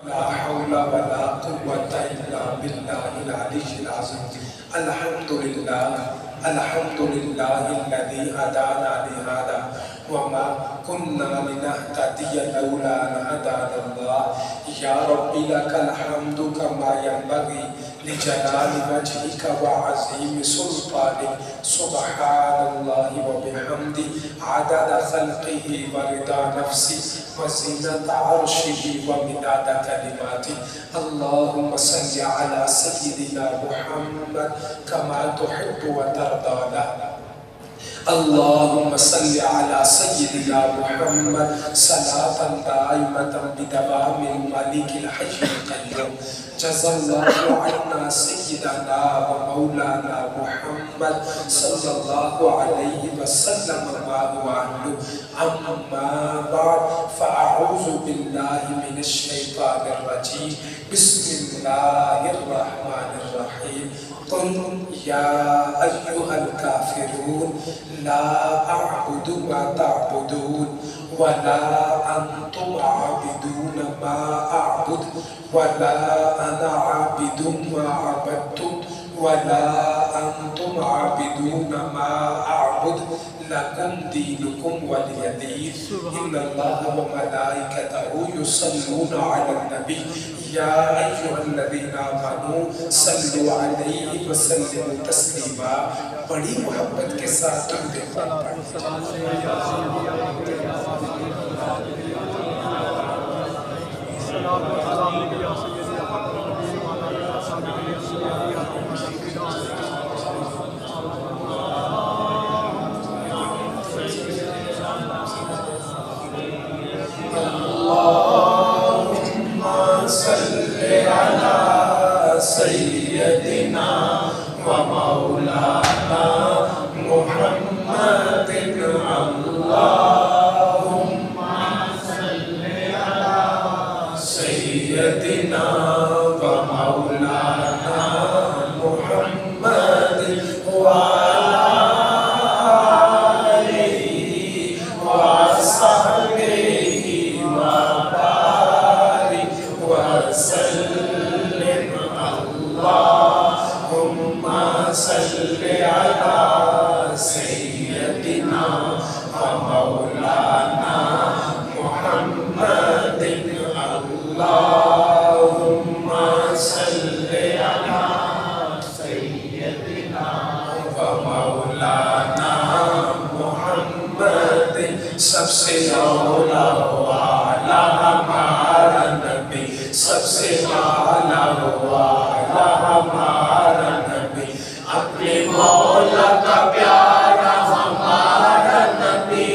لا حول ولا قوة إلا بالله العلي العظيم. الحمد لله الذي هدانا لهذا وما كنا لنهتدي لولا أن هدانا الله. يا رب لك الحمد كما ينبغي لجلال وجهك وعظيم سلطانك. سبحان الله وبحمده عدد خلقه ورضا نفسه وزينة عرشه ومداد كلماته. اللهم صل على سيدنا محمد كما تحب وترضى له. اللهم صل على سيدنا محمد صلاة دائمة بدوام الملك الحي القيوم. جزا الله عنا سيدنا ومولانا محمد صلى الله عليه وسلم ما هو أهله. أما بعد فأعوذ بالله من الشيطان الرجيم. بسم الله الرحمن الرحيم. قل يا أيها الكافرون لا أعبد ما تعبدون ولا أنتم عابدون ما أعبد ولا أنا عابد ما عبدتم ولا أنتم عابدون ما أعبد لكم دينكم ولي دين. إن الله وملائكته يصلون على النبي يا أيها الذين آمنوا صلوا عليه وسلموا تسلیما. بڑی محبت کے ساتھ درود پاک سیدنا و مولانا محمد. اللہم صل علی سیدنا و مولانا محمد وعلی آلہ وصحبہ وبارک وسلم. اللهم صل على سيدنا ومولانا محمد. اللهم صل على سيدنا ومولانا محمد. سب سے اولا والا ہمارا نبی، سب سے اعلیٰ والا ہمارا نبی، اپنے مولا کا پیارا ہمارا نبی،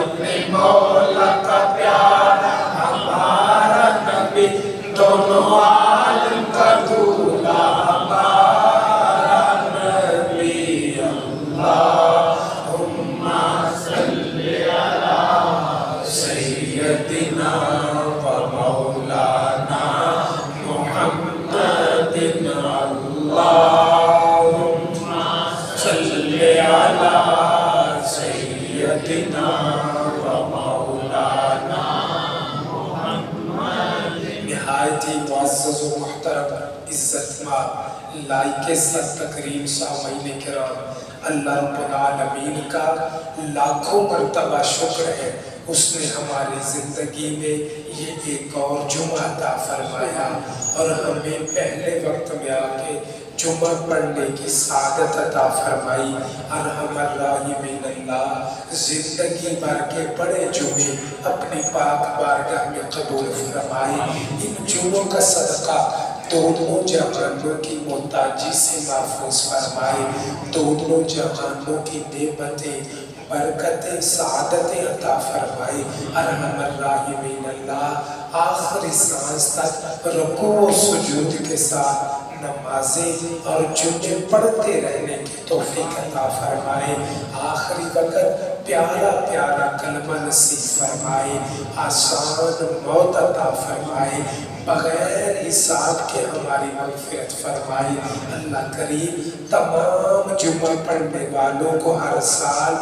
اپنے مولا کا پیارا ہمارا نبی، دونوں عالم کا دولہ ہمارا نبی. اللہم صل علی سیدنا و مولانا محمد. اللہم صل علی سیدنا و مولانا محمد. نہایت ہی معزز و محترم عزت مآب لائق ست تکریم سامعین کرام، اللہ رب العالمین کا لاکھوں مرتبہ شکر ہے، اس نے ہماری زندگی میں یہ ایک اور جمعہ عطا فرمایا اور ہمیں پہلے وقت میں آکے جمعہ پڑھنے کی سعادت عطا فرمائی. ارحم الراحمین اللہ زندگی بھر کے بڑے جمعے اپنی پاک بارگاہ میں قبول فرمائے. ان جمعوں کا صدقہ دونوں جہانوں کی محتاجی سے محفوظ فرمائے، دونوں جہانوں کی نعمتیں برکتیں سعادتیں عطا فرمائے. ارحم الراحمین اللہ آخری سانس تک رکوع و سجود کے ساتھ نمازیں اور جمعے پڑھتے رہنے کی توفیق عطا فرمائے. آخری وقت پیارا پیارا کلمہ نصیب فرمائے، آسان موت عطا فرمائے، بغیر حساب کے ہماری مغفرت فرمائے. اللہ کریم تمام جمعہ پڑھنے والوں کو ہر سال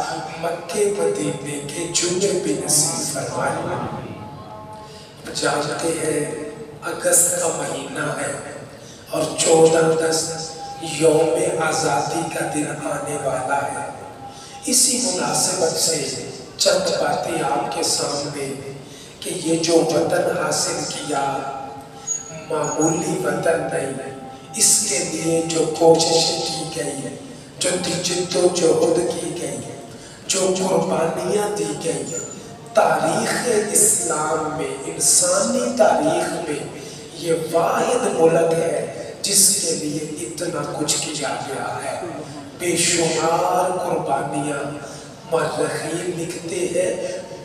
مکے مدینے کے جمعے بھی نصیب فرمائے. جانتے ہیں اگست کا مہینہ ہے اور 14 اگست یوم آزادی کا دن آنے والا ہے۔ اسی مناسبت سے چند باتیں آپ کے سامنے کہ یہ جو وطن حاصل کیا معمولی وطن نہیں، اس کے لیے جو کوششیں کی گئی، جو جد و جہد کی گئی، جو قربانیاں دی گئی، تاریخ اسلام میں، انسانی تاریخ میں یہ واحد ملک ہے جس کے لیے اتنا کچھ کیا گیا ہے۔ بے شمار قربانیاں، مورخین لکھتے ہیں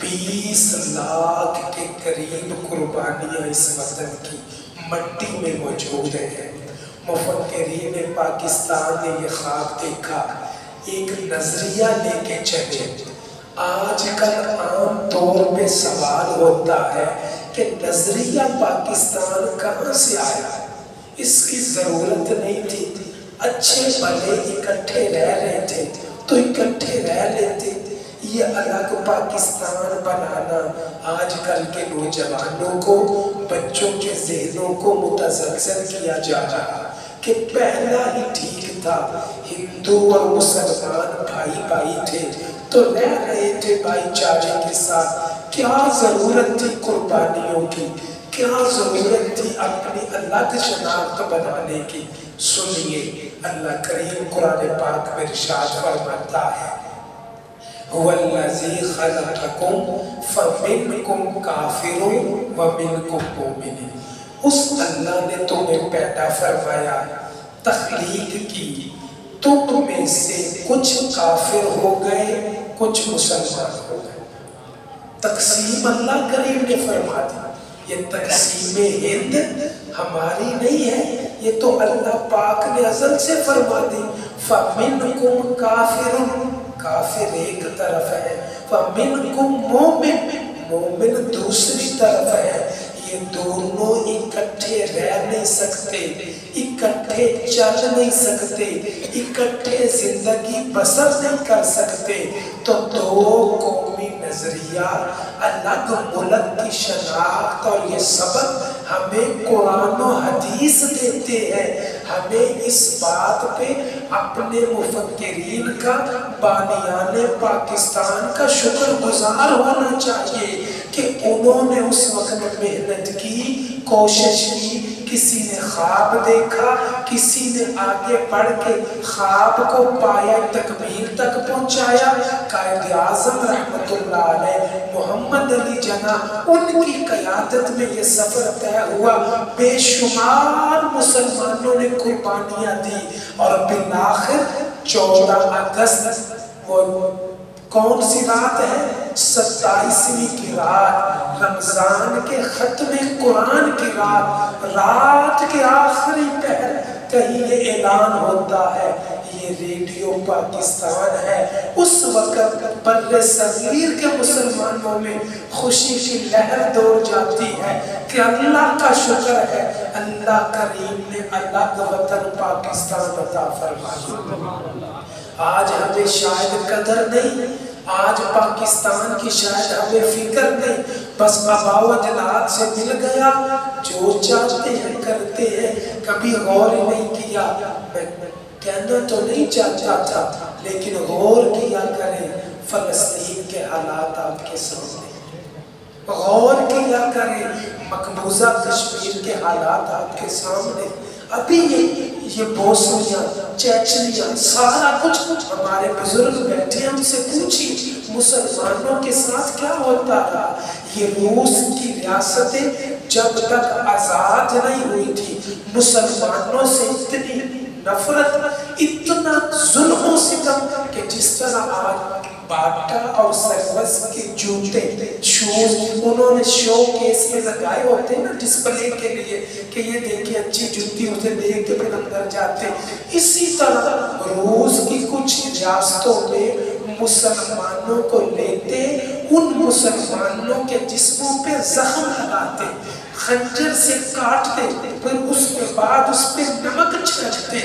20 لاکھ کے قریب قربانیاں اس وطن کی مٹی میں موجود ہیں۔ مفکرین پاکستان نے یہ خواب دیکھا، ایک نظریہ لے کے چلے۔ آج کل عام طور پہ سوال ہوتا ہے کہ نظریہ پاکستان کہاں سے آیا؟ اس کی ضرورت نہیں تھی، اچھے بھلے اکٹھے رہ رہے تھے تو اکٹھے رہ لیتے۔ یہ الگ پاکستان بنانا آج کل کے نوجوانوں کو، بچوں کے ذہنوں کو متزلزل کیا جا رہا کہ پہلا ہی ٹھیک تھا، ہندو اور مسلمان بھائی بھائی تھے تو رہ رہے تھے بھائی چارے کے ساتھ۔ کیا ضرورت تھی قربانیوں کی؟ کیا ضرورت تھی اپنی الگ شناخت بنانے کی؟ سنیے اللہ کریم قرآن پاک میں ارشاد فرماتا ہے هو الذی خلقکم فمنکم کافر ومنکم مؤمن۔ اس اللہ نے تمہیں پیدا فرمایا، تخلیق کی، تم میں سے کچھ کافر ہو گئے، کچھ مسلمان ہو گئے۔ تقسیم اللہ کریم نے فرما دی۔ یہ تقسیم ہند ہماری نہیں ہے، یہ تو اللہ پاک نے ازل سے فرما دی۔ فَمِنْكُمْ كَافِرٌ، کافر ایک طرف ہے، فَمِنْكُمْ مُؤْمِنٌ، مومن دوسری طرف ہے۔ یہ دونوں اکٹھے رہ نہیں سکتے، اکٹھے چل نہیں سکتے، اکٹھے زندگی بسر نہیں کر سکتے۔ تو دو قومی نظریہ، الگ ملک کی شناخت اور یہ سبق ہمیں قرآن و حدیث دیتے ہیں۔ ہمیں اس بات پہ اپنے مفکرین کا، بانیان پاکستان کا شکر گزار ہونا چاہیے کہ انہوں نے اس وقت محنت کی، کوشش کی، کسی نے خواب دیکھا، کسی نے آگے بڑھ کے خواب کو پایا تکمیل تک پہنچایا۔ قائد اعظم رحمت اللہ علیہ محمد علی جناح، ان کی قیادت میں یہ سفر طے ہوا، بے شمار مسلمانوں نے قربانیاں دی اور بالآخر 14 اگست وہ کون سی رات ہے؟ 27ویں کی رات، رمضان کے ختم قرآن کی رات، رات کے آخری پہر کہیں یہ اعلان ہوتا ہے، یہ ریڈیو پاکستان ہے۔ اس وقت بر صغیر کے مسلمانوں میں خوشی کی لہر دوڑ جاتی ہے کہ اللہ کا شکر ہے، اللہ کریم نے الگ وطن پاکستان عطا فرمایا۔ آج ہمیں شاید قدر نہیں، آج پاکستان کی شاید ہمیں فکر نہیں، بس آباء و اجداد سے مل گیا، جو چاہتے ہیں کرتے ہیں، کبھی غور نہیں کیا۔ میں کہنا تو نہیں چاہتا تھا لیکن غور کیا کریں، فلسطین کے حالات آپ کے سامنے، غور کیا کریں، مقبوضہ کشمیر کے حالات آپ کے سامنے۔ ابھی یہ بوسنیا، چیچنیا، سارا کچھ ہمارے بزرگ بیٹھے ہم سے پوچھی مسلمانوں کے ساتھ کیا ہوتا رہا۔ یہ روس کی ریاستیں جب تک آزاد نہیں ہوئی تھی، مسلمانوں سے اتنی نفرت، اتنا ظلم و ستم کہ جس طرح آج باٹا اور سروس کے جوتے، شوز انہوں نے شو کیس میں لگائے ہوتے ہیں نا ڈسپلے کے لیے کہ یہ دیکھیں اچھی جوتی، اسے دیکھ کے پھر اندر جاتے۔ اسی طرح روس کی کچھ ریاستوں میں مسلمانوں کو لیتے، ان مسلمانوں کے جسموں پہ زخم لگاتے، خنجر سے کاٹتے، پھر اس کے بعد اس پہ نمک چھڑکتے،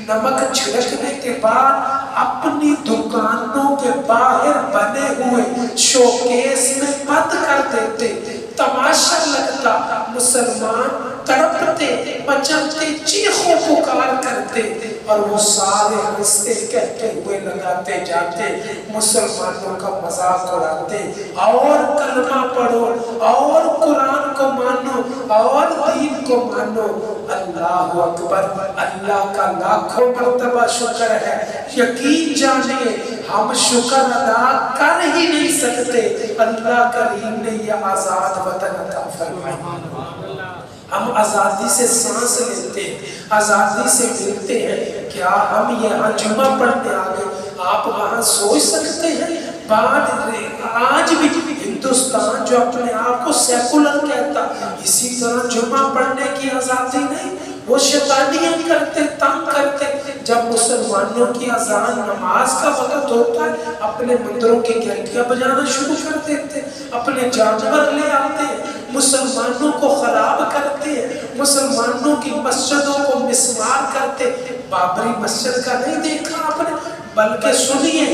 نمک چھڑکنے کے بعد اپنی دکانوں کے باہر بنے ہوئے شوکیس میں بند کر دیتے۔ تماشا لگتا، مسلمان تڑپتے مچلتے چیخوں پکار کرتے اور وہ سارے رستے کہتے ہوئے لگاتے جاتے، مسلمانوں کا مذاق اڑاتے، اور کلمہ پڑھو اور قرآن کو مانو اور دین کو مانو۔ اللہ اکبر، اللہ کا لاکھوں مرتبہ شکر ہے۔ یقین جانیے ہم شکر ادا کر ہی نہیں سکتے، اللہ کریم نے یہ آزاد وطن عطا فرمایا۔ ہم آزادی سے سانس لیتے ہیں، آزادی سے ملتے ہیں۔ کیا ہم یہاں جمعہ پڑھنے آگے آپ وہاں سوچ سکتے ہیں؟ آج بھی ہندوستان جو اپنے آپ کو سیکولر کہتا، اسی طرح جمعہ پڑھنے کی آزادی نہیں۔ وہ شیطانیاں کرتے، تنگ کرتے۔ جب مسلمانوں کی اذان نماز کا وقت ہوتا ہے، اپنے مندروں کی گھنٹیاں بجانا شروع کر دیتے، اپنے جانور لے آتے، مسلمانوں کو خراب کرتے، مسلمانوں کی مسجدوں کو مسمار کرتے۔ بابری مسجد کا نہیں دیکھا آپ نے؟ بلکہ سنیے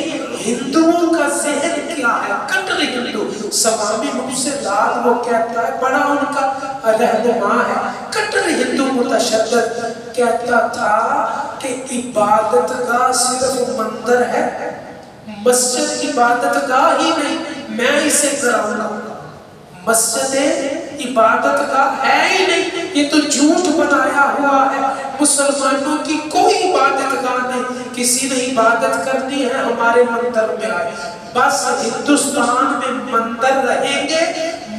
ہندوؤں کا ذہن کیا ہے، کٹر ہندو، سوامی مجھ لال وہ کہتا ہے، بڑا ان کا رہنما ہے، کٹر ہندو متشدد کہتا تھا کہ عبادت گاہ صرف مندر ہے، مسجد عبادت گاہ ہی نہیں، میں اسے کراؤں گا۔ مسجد عبادت گاہ ہے ہی نہیں، یہ تو جھوٹ بنایا ہوا ہے۔ مسلمانوں کی کوئی عبادت گاہ نہیں، کسی نے عبادت کرنی ہے ہمارے مندر میں آئے۔ بس ہندوستان میں مندر رہیں گے،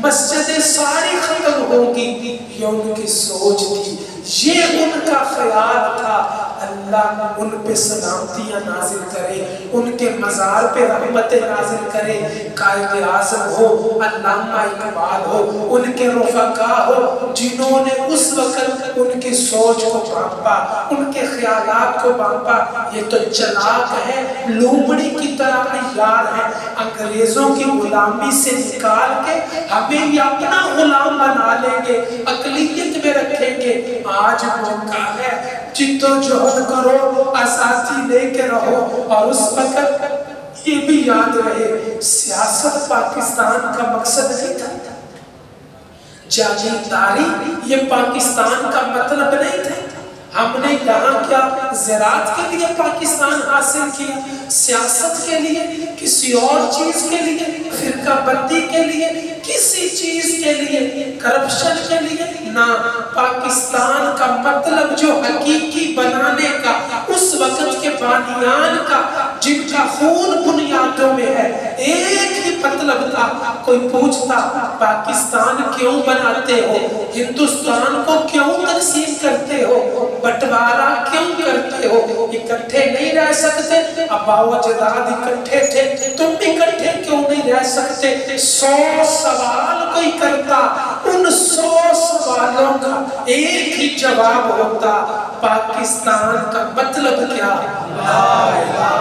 مسجدیں ساری ختم ہوگی، یہ ان کی سوچ تھی، یہ ان کا خیال تھا۔ اللہ ان پہ سلامتیاں نازل کرے، ان کے مزار پہ رحمت نازل کرے۔ قائد اعظم ہو، علامہ اقبال ہو، ان کے رفقا ہو، جنہوں نے اس وقت ان کی سوچ کو بانپا، ان کے خیالات کو بانپا۔ یہ تو چلاک ہے، لومڑی کی طرح عیار ہے، انگریزوں کی غلامی سے نکال کے ہمیں یہ اپنا غلام بنا لیں گے، اقلیت میں رکھیں گے۔ آج موقع ہے، جد و جہد کرو، آزادی لے کے رہو۔ اور اس وقت یہ بھی یاد رہے، سیاست پاکستان کا مقصد نہیں تھا، جاگیرداری یہ پاکستان کا مطلب نہیں تھا۔ ہم نے یہاں کیا زراعت کے لیے پاکستان حاصل کیا، سیاست کے لیے، کسی اور چیز کے لیے، فرقہ بندی کے لیے، کسی چیز کے لیے، کرپشن کے لیے نہ۔ پاکستان کا مطلب جو حقیقی بنانے کا، اس وقت کے بانیان کا، جن کا خون بنیادوں میں ہے، ایک ہی مطلب تھا۔ کوئی پوچھتا پاکستان کیوں بناتے ہو، ہندوستان کو کیوں تقسیم کرتے ہو، بٹوارا کیوں کرتے ہو، اکٹھے نہیں رہ سکتے؟ ابا و اجداد اکٹھے تھے، تم اکٹھے کیوں نہیں رہ سکتے؟ 100 سوال کوئی کرتا، ان 100 سوالوں کا ایک ہی جواب ہوتا، پاکستان کا مطلب کیا؟ لا الہ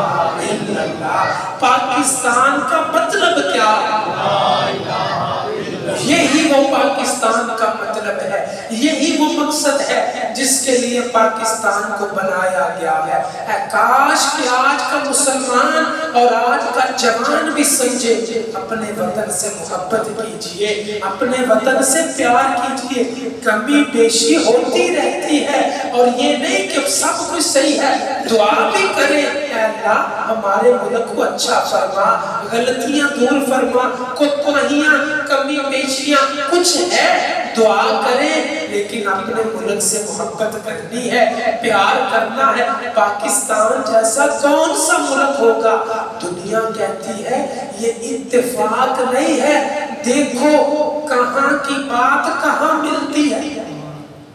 الا اللہ۔ پاکستان کا مطلب کیا؟ لا الہ الا اللہ۔ یہی وہ پاکستان کا مطلب ہے، یہی وہ مقصد ہے جس کے لیے پاکستان کو بنایا گیا ہے۔ اے کاش کہ آج کا مسلمان اور آج کا جوان بھی سمجھے، اپنے وطن سے محبت کیجئے، اپنے وطن سے پیار کیجئے۔ کمی بیشی ہوتی رہتی ہے، اور یہ نہیں کہ سب کچھ صحیح ہے، دعا بھی کریں، اے اللہ ہمارے ملک کو اچھا فرما، غلطیاں دور فرما، کوتاہیاں کمی بیشیاں کچھ ہے دعا کریں، لیکن اپنے ملک سے محبت کرنی ہے، پیار کرنا ہے۔ پاکستان جیسا کون سا ملک ہوگا؟ دنیا کہتی ہے یہ اتفاق نہیں ہے، دیکھو کہاں کی بات کہاں ملتی ہے،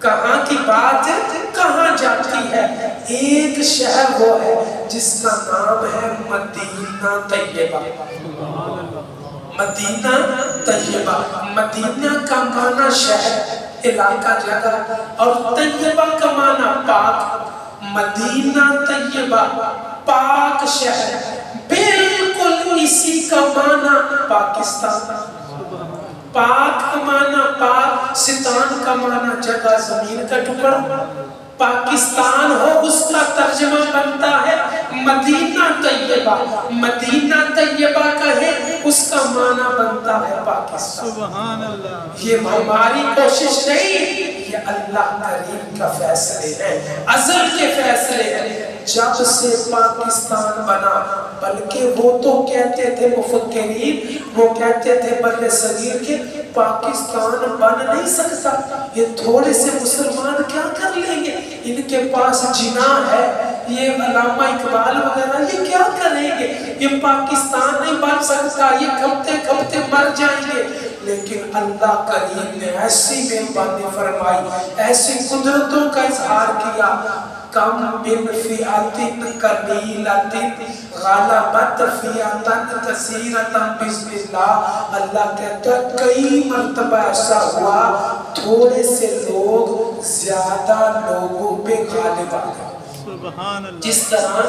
کہاں کی بات کہاں جاتی ہے۔ ایک شہر وہ ہے جس کا نام ہے مدینہ طیبہ۔ مدینہ طیبہ، مدینہ کا معنی شہر، علاقہ، جگہ، اور طیبہ کا معنی پاک۔ مدینہ طیبہ پاک شہر، بالکل اسی کا معنی پاکستان۔ پاک کا معنی پاک، ستان کا معنی جگہ، زمین کا ٹکڑا۔ پاکستان ہو اس کا ترجمہ بنتا ہے مدینہ طیبہ۔ مدینہ طیبہ کہے اس کا معنی بنتا ہے پاکستان۔ سبحان اللہ۔ یہ ہماری کوشش نہیں، یہ اللہ کریم کا فیصلے ہیں، ازل کے فیصلے ہیں۔ جب سے پاکستان بنا، بلکہ وہ تو کہتے تھے مفکرین، وہ کہتے تھے بر صغیر کے پاکستان بن نہیں سکتا، یہ تھوڑے سے مسلمان کیا کر لیں گے، ان کے پاس جناح ہے، یہ علامہ اقبال وغیرہ یہ کیا کریں گے، یہ پاکستان نہیں بن سکتا، یہ کبتے کبتے مر جائیں گے۔ لیکن اللہ کریم نے ایسی مہربانی فرمائی، ایسی قدرتوں کا اظہار کیا، کم من فئۃ قلیلۃ غلبت فئۃ کثیرۃ بسم اللہ۔ اللہ کہتا ہے کئی مرتبہ ایسا ہوا تھوڑے سے لوگ زیادہ لوگوں پہ غالب آ گئے۔ جس طرح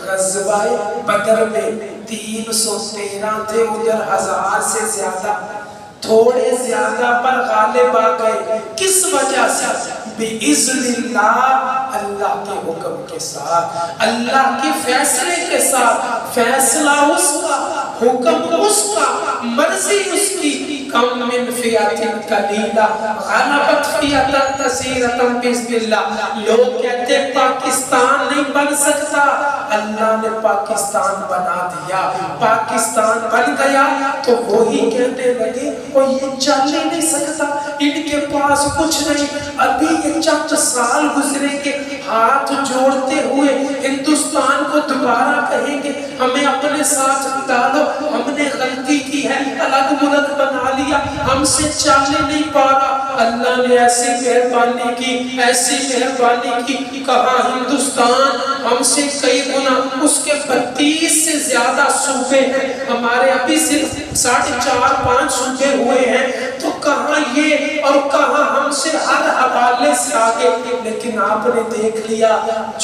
غزوہ بدر میں 313 تھے، ادھر 1000 سے زیادہ، تھوڑے زیادہ پر غالب آ گئے۔ کس وجہ سے؟ بِإِذْنِ اللہ، اللہ کے حکم کے ساتھ، اللہ کے فیصلے کے ساتھ، فیصلہ اس کا، حکم اس کا، مرضی اس کی۔ کم من فئۃ قلیلہ غلبت فئۃ کثیرۃ بسم اللہ۔ لوگ کہتے پاکستان نہیں بن سکتا، اللہ نے پاکستان بنا دیا، پاکستان بن گیا تو وہی کہنے لگے وہ یہ چل ہی نہیں سکتا، ان کے پاس کچھ نہیں۔ ابھی یہ چند سال گزریں گے، ہاتھ جوڑتے ہوئے ہندوستان کو دوبارہ کہیں گے ہمیں اپنے ساتھ ڈالو، ہم نے غلطی کی ہے، الگ ملک بنا لیا، ہم سے چلنے نہیں پا رہا۔ اللہ نے ایسی مہربانی کی، ایسی مہربانی کی، کہا ہندوستان ہم سے کئی گنا، اس کے 32 سے زیادہ صوبے ہیں، ہمارے ابھی صرف 4.5-5 صوبے ہوئے ہیں، تو کہاں یہ اور کہاں ہم سے ہر حوالے سے آگے۔ لیکن آپ نے دیکھ لیا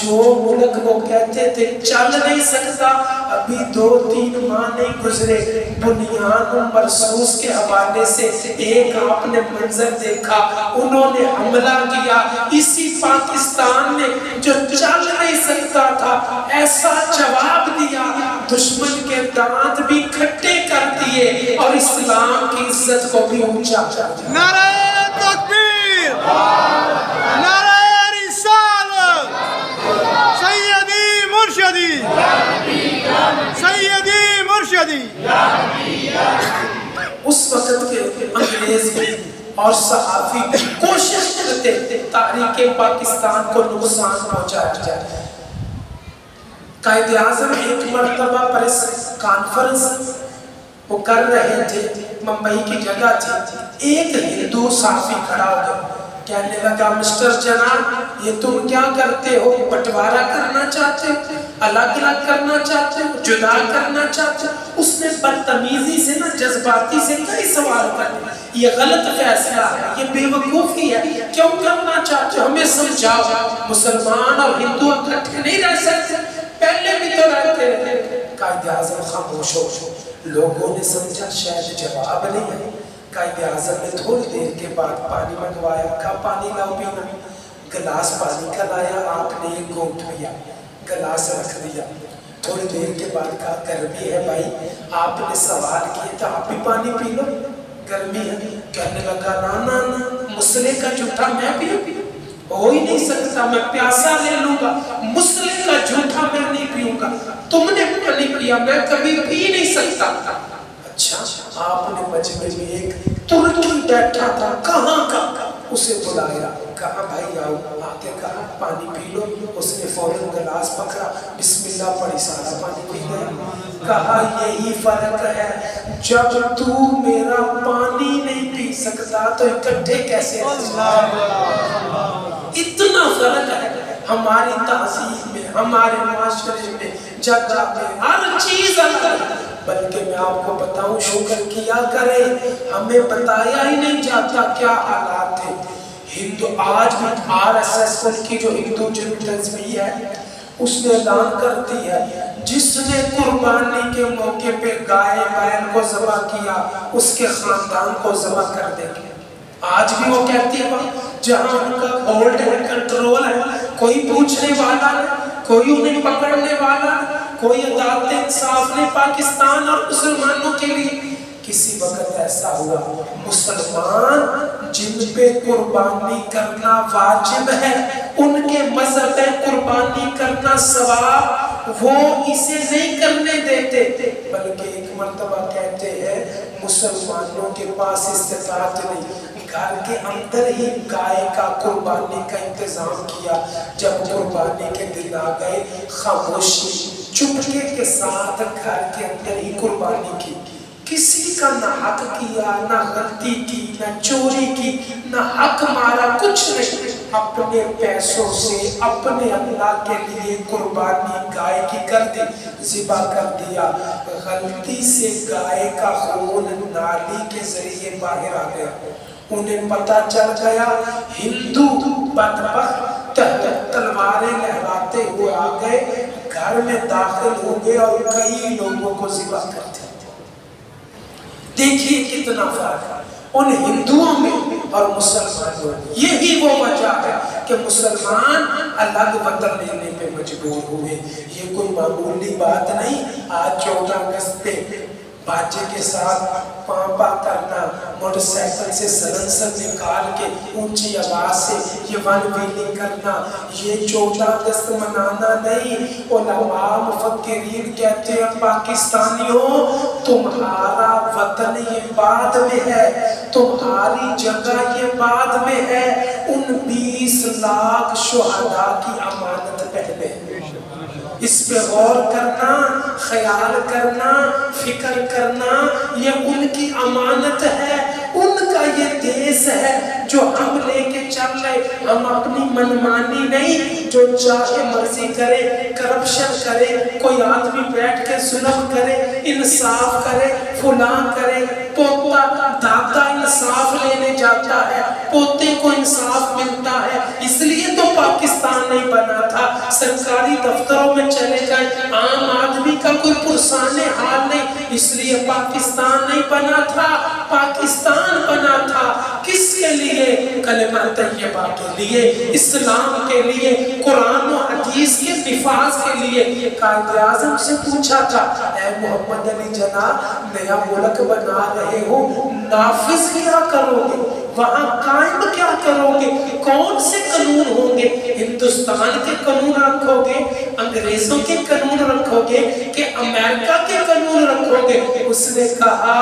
جو ملک وہ کہتے تھے چل نہیں سکتا، ابھی 2-3 ماہ نہیں گزرے، بنیان مرصوص کے حوالے سے ایک آپ نے منظر دیکھا، انہوں نے حملہ کیا اسی پاکستان میں جو چل نہیں سکتا تھا، ایسا جواب دیا، دشمن کے دانت بھی کھٹے کر دیے اور اسلام کی عزت کو بھی اونچا کر دیا۔ نعرہ تکبیر، نعرہ رسالت، سیدی مرشدی، سیدی مرشدی۔ اس وقت کے انگریز بھی اور صحافی کوشش کرتے تحریک پاکستان کو نقصان پہنچایا جائے۔ قائد اعظم ایک مرتبہ پریس کانفرنس وہ کر رہے تھے، ممبئی کی جگہ تھی، ایک ہندو صحافی کھڑا ہو گیا، کہنے لگا مسٹر جناب یہ تم کیا کرتے ہو، بٹوارہ کرنا چاہتے ہو، الگ الگ کرنا چاہتے ہو، جدا کرنا چاہتے ہو؟ اس نے بدتمیزی سے نہ جذباتی سے کئی سوال کرنے، یہ غلط فیصلہ ہے، یہ بے وقوفی ہے، کیوں کرنا چاہتے ہو، ہمیں سمجھاؤ، مسلمان اور ہندو اکٹھے نہیں رہ سکتے، پہلے بھی تو رہتے رہے۔ قائد اعظم خاموش ہو، لوگوں نے سمجھا شاید جواب نہیں ہے۔ قائد اعظم نے تھوڑی دیر کے بعد پانی منگوایا، کہا پانی لاؤ پینا، گلاس پانی کا لایا، آپ نے ایک گھونٹ پیا، گلاس رکھ دیا، تھوڑی دیر کے بعد کہا گرمی ہے بھائی، آپ نے سوال کیے تو آپ بھی پانی پی لو، گرمی ہے۔ کہنے لگا نا نا نا، مسئلے کا جھوٹا میں پیوں، ہو ہی نہیں سکتا، میں پیاسا لے لوں گا، مسئلے کا جھوٹا میں نہیں پیوں گا، تم نے پانی پیا میں کبھی پی نہیں سکتا۔ اچھا، آپ نے مجمع میں ایک ترکی بیٹھا تھا، کہاں کا، اسے بلایا، کہا بھائی آؤ، آتے کہا پانی پی لو، اس نے فوراً گلاس پکڑا، بسم اللہ پڑھی، سارا پانی پی گیا۔ کہا یہی فرق ہے، جب تو میرا پانی نہیں پی سکتا تو اکٹھے کیسے ہو؟ اتنا فرق ہے ہماری تہذیب میں، ہمارے معاشرے میں، جگہ میں، ہر چیز الگ ہے۔ بلکہ میں آپ کو بتاؤں شکر کیا کریں، ہمیں بتایا ہی نہیں جاتا کیا حالات تھے۔ ہندو آج بھی RSS کی جو ہندو جنوب تنظیمی ہے اس نے اعلان کرتی ہے جس نے قربانی کے موقع پہ گائے بیل کو ذبح کیا اس کے خاندان کو ذبح کر دیں گے۔ آج بھی وہ کہتی ہے جہاں ان کا ہولڈ ہے، کنٹرول ہے، کوئی پوچھنے والا نہیں، کوئی انہیں پکڑنے والا نہیں، کوئی عدالت انصاف نہیں پاکستان اور مسلمانوں کے لیے۔ کسی وقت ایسا ہوا مسلمان جن پہ قربانی کرنا واجب ہے، ان کے مذہب ہے قربانی کرنا ثواب، وہ اسے نہیں کرنے دیتے، بلکہ ایک مرتبہ کہتے ہیں مسلمانوں کے پاس استطاعت نہیں، گھر کے اندر ہی گائے کا قربانی کا انتظام کیا۔ جب قربانی کے دن آ گئے، خاموشی چپکے کے ساتھ گھر کے اندر ہی قربانی کی، کسی کا نہ حق کیا، نہ غلطی کی، نہ چوری کی، نہ حق مارا، کچھ نہیں، اپنے پیسوں سے اپنے اللہ کے لیے قربانی گائے کی کر دی، ذبح کر دیا۔ غلطی سے گائے کا خون نالی کے ذریعے باہر آ گیا، انہیں پتہ چل گیا، ہندو بدبخت تلواریں لہراتے ہوئے آ گئے، گھر میں داخل ہو گئے اور کئی لوگوں کو ذبح کر دیا۔ دیکھیے کتنا فرق ہے ان ہندوؤں میں اور مسلمانوں میں۔ یہی وہ وجہ ہے کہ مسلمان الگ وطن لینے پہ مجبور ہوئے، یہ کوئی معمولی بات نہیں۔ آج 14 اگست پہ باجے کے ساتھ پامپا کرنا، موٹر سائیکل سے سلنسر نکال کے اونچی آواز سے یہ ون ویلنگ کرنا، یہ 14 اگست منانا نہیں۔ علماء مفکرین کہتے ہیں پاکستانیوں تمہارا وطن یہ بعد میں ہے، تمہاری جگہ یہ بعد میں ہے، ان 20 لاکھ شہداء کی امانت پہلے، اس پہ غور کرنا، خیال کرنا، فکر کرنا، یہ ان کی امانت ہے، ان کا یہ دیس ہے جو ہم لے کے چل رہے۔ ہم اپنی منمانی نہیں، جو چاہے مرضی کرے، کرپشن کرے، کوئی آدمی بیٹھ کے ظلم کرے، انصاف کرے، فلاں کرے، پوتا دادا انصاف لینے جاتا ہے، پوتے کو انصاف ملتا ہے۔ اس لیے تو پاکستان نہیں بنا تھا۔ سرکاری دفتروں میں چلے جائیں، عام آدمی کا کوئی پرسان حال نہیں، اس لیے پاکستان نہیں بنا تھا۔ پاکستان بنا تھا کس کے لیے؟ کلمہ طیبہ کے لیے، اسلام کے لیے، قرآن و حدیث کے نفاذ کے لیے۔ قائد اعظم سے پوچھا تھا، اے محمد علی جناب نیا ملک بنا رہے ہو، نافذ کیا کرو گے؟ وہاں قائم کیا کرو گے؟ کون سے قانون ہوں گے؟ ہندوستان کے قانون رکھو گے، انگریزوں کے قانون رکھو گے کہ امریکہ کے قانون رکھو گے؟ اس نے کہا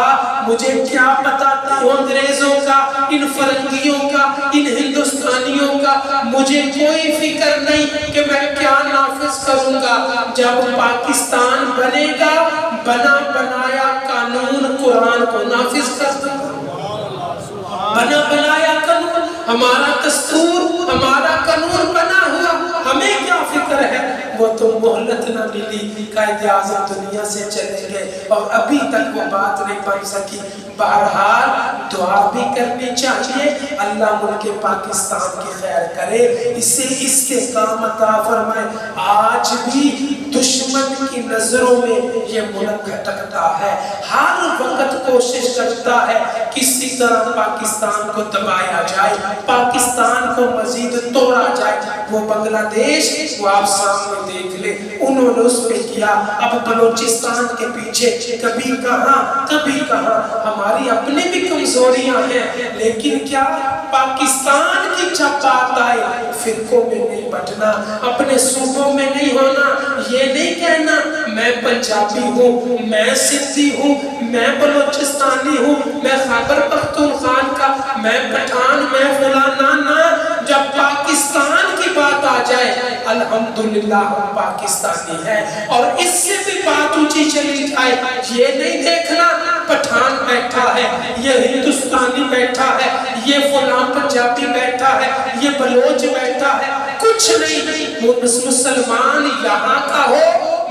مجھے کیا پتا تھا انگریزوں کا، ان فرنگیوں کا، ان ہندوستانیوں کا، مجھے کوئی فکر نہیں کہ میں کیا نافذ کروں گا۔ جب پاکستان بنے گا، بنا بنایا قانون قرآن کو نافذ کر دوں گا، بنا بنایا قانون، ہمارا دستور، ہمارا قانون بنا ہوا، ہمیں کیا فکر ہے؟ وہ تو مہلت نہ ملی، قائد اعظم دنیا سے چلے گئے اور ابھی تک وہ بات نہیں بن سکی۔ بہرحال دعا بھی کرنی چاہیے، اللہ ملک پاکستان کی خیر کرے، اسے استحکام عطا فرمائے۔ آج بھی دشمن کی نظروں میں یہ ملک بھٹکتا ہے، ہر وقت کوشش کرتا ہے کسی طرح پاکستان کو دبایا جائے، پاکستان کو مزید توڑا جائے۔ وہ بنگلہ دیش وہ آپ سامنے دیکھ لے، انہوں نے اس پہ کیا، اب بلوچستان کے پیچھے کبھی کہاں ہماری اپنی بھی کمزوریاں ہیں، لیکن کیا پاکستان کی جب بات آئے فرقوں میں نہیں بٹنا، اپنے صوبوں میں نہیں ہونا، یہ نہیں کہنا میں پنجابی ہوں، میں سندھی ہوں، میں بلوچستانی ہوں، میں خیبر پختونخوا کا، میں پٹھان، میں فلانا، نہ۔ جب پاکستان کی بات آ جائے الحمدللہ ہم پاکستانی ہیں، اور اس سے بھی بات اونچی چلی جائے، یہ نہیں دیکھنا پٹھان بیٹھا ہے، یہ ہندوستانی بیٹھا ہے، یہ فلاں پنجابی بیٹھا ہے، یہ بلوچ بیٹھا ہے، کچھ نہیں۔ مسلمان یہاں کا ہو،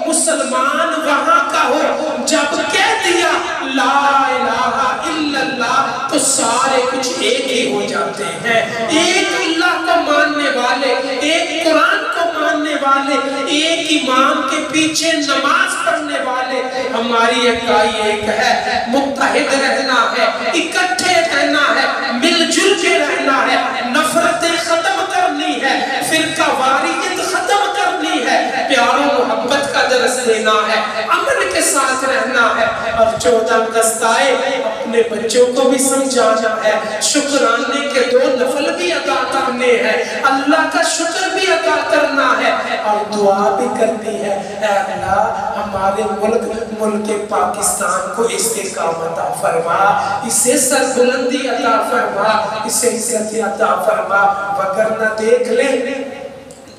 مسلمان وہاں کا ہو، جب کہہ دیا لا الہ الا اللہ تو سارے کچھ ایک ہی ہو جاتے ہیں۔ ایک اللہ کو ماننے والے، ایک قرآن کو ماننے والے، ایک امام کے پیچھے نماز پڑھنے والے، ہماری اکائی ایک ہے، متحد رہنا ہے، اکٹھے رہنا ہے، مل جل کے رہنا ہے، نفرتیں ختم کرنی ہے، فرقہ واریت ختم کرنی ہے، پیار و محبت کا درس دینا ہے، امن کے ساتھ رہنا ہے اور 14 اگست آئے اپنے بچوں کو بھی سمجھانا ہے، شکرانے کے 2 نفل بھی ادا کرنے ہیں، اللہ کا شکر بھی ادا کرنا ہے اور دعا بھی کرنی ہے، اے اللہ ہمارے ملک پاکستان کو استقامت عطا فرما، اسے سربلندی عطا فرما، اسے عزت عطا فرما، وگرنہ دیکھ لیں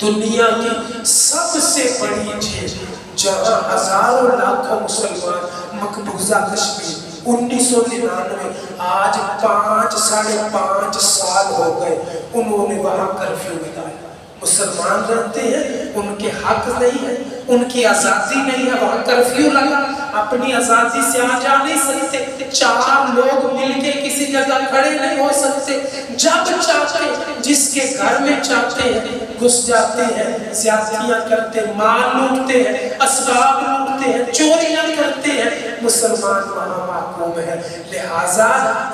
دنیا کی سب سے بڑی چیز جہاں ہزاروں لاکھوں مسلمان مقبوضہ کشمیر 1999 آج 5.5 سال ہو گئے انہوں نے وہاں کرفیو لگایا، مسلمان رہتے ہیں ان کے حق نہیں ہے، ان کی آزادی نہیں ہے، وہاں کرفیو لگا، اپنی آزادی سے آ جا نہیں سکتے، 4 لوگ مل کے کسی جگہ کھڑے نہیں ہو سکتے، جب چاہتے جس کے گھر میں چاہتے ہیں گھس جاتے ہیں، زیادتیاں کرتے ہیں، مال لوٹتے ہیں، اسباب لوٹتے ہیں، چوریاں کرتے ہیں، مسلمان وہاں محکوم ہے، لہٰذا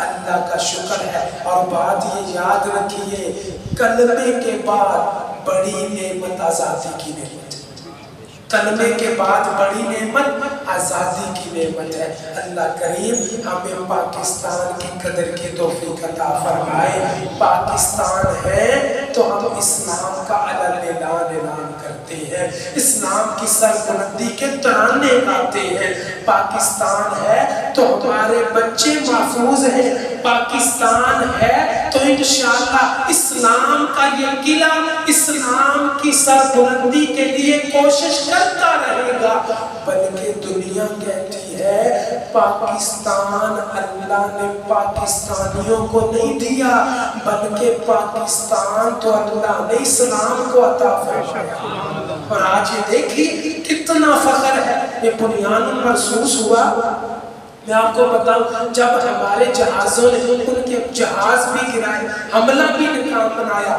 اللہ کا شکر ہے۔ اور بات یہ یاد رکھیے کلمے کے بعد بڑی نعمت آزادی کی نعمت، کلمے کے بعد بڑی نعمت آزادی کی نعمت ہے۔ اللہ کریم ہمیں پاکستان کی قدر کی توفیق عطا فرمائے۔ پاکستان ہے تو ہم اسلام کا اعلان کرتے ہیں، اسلام کی سربلندی کے ترانے گاتے ہیں، پاکستان ہے تو ہمارے بچے محفوظ ہیں، پاکستان ہے تو انشاءاللہ اسلام کا یہ قلعہ اسلام کی سربلندی کے لیے کوشش کرتا رہے گا، بلکہ دنیا کہتی ہے پاکستان اللہ نے پاکستانیوں کو نہیں دیا بلکہ پاکستان تو اللہ نے اسلام کو عطا فرمایا۔ اور آج یہ دیکھیے کتنا فخر ہے، یہ بنیان محسوس ہوا۔ میں آپ کو بتاؤں جب ہمارے جہازوں نے ان کے جہاز بھی گرائے، حملہ بھی نکام بنایا،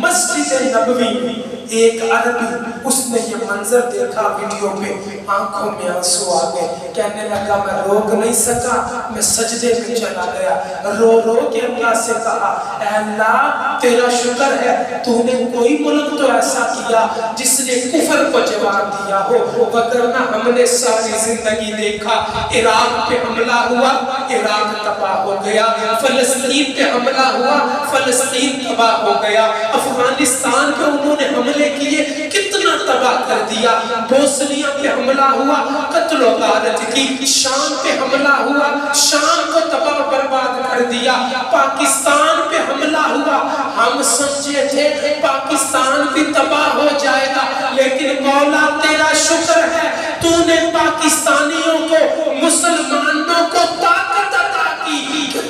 مسجد نبوی ایک عربی اس نے یہ منظر دیکھا ویڈیو پہ، آنکھوں میں آنسو آ گئے، کہنے لگا میں روک نہیں سکا، میں سجدے میں چلا گیا، رو کے اللہ سے کہا اے اللہ تیرا شکر ہے تو نے کوئی ملک تو ایسا کیا جس نے کفر کو جواب دیا ہو، وگرنہ ہم نے ساری زندگی دیکھا عراق پہ حملہ ہوا، عراق تباہ ہو گیا، فلسطین پہ حملہ ہوا، فلسطین تباہ ہو گیا، افغانستان پہ انہوں نے حملے کیے کتنا تباہ کر دیا، بوسنیا پہ حملہ ہوا، قتل و غارت کی، شام پہ حملہ ہوا، شام کو تباہ برباد کر دیا، پاکستان پہ حملہ ہوا، ہم سمجھے تھے پاکستان بھی تباہ ہو جائے گا، لیکن مولا تیرا شکر ہے تو نے پاکستانیوں کو مسلمانوں کو طاقت عطا کی،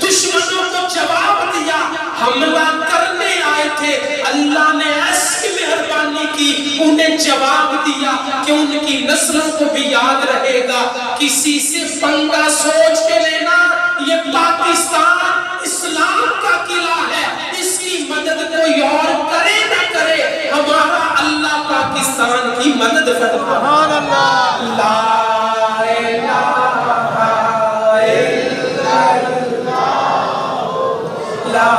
دشمنوں کو جواب دیا، حملہ کرنے آئے تھے اللہ نے ایسی مہربانی کی انہیں جواب دیا کہ ان کی نسلوں کو بھی یاد رہے گا، کسی سے پنگا سوچ کے لینا، یہ پاکستان اسلام کا قلعہ ہے، اس کی مدد کوئی اور کرے نہ کرے، ہمارا اللہ پاکستان کی مدد فرما۔ سبحان اللہ، لا الہ الا اللہ، لا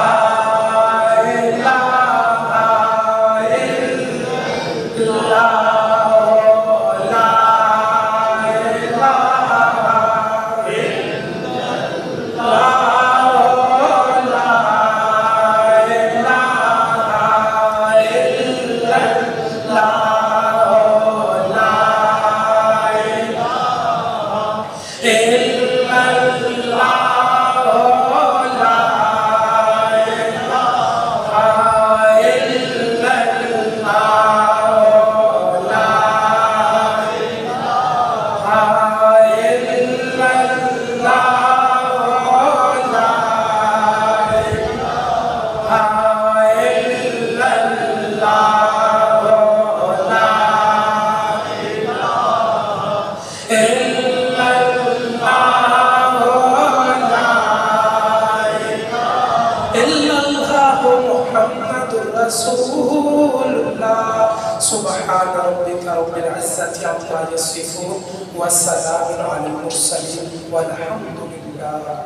سبحان ربك رب العزة عما يصفون والسلام على المرسلين والحمد لله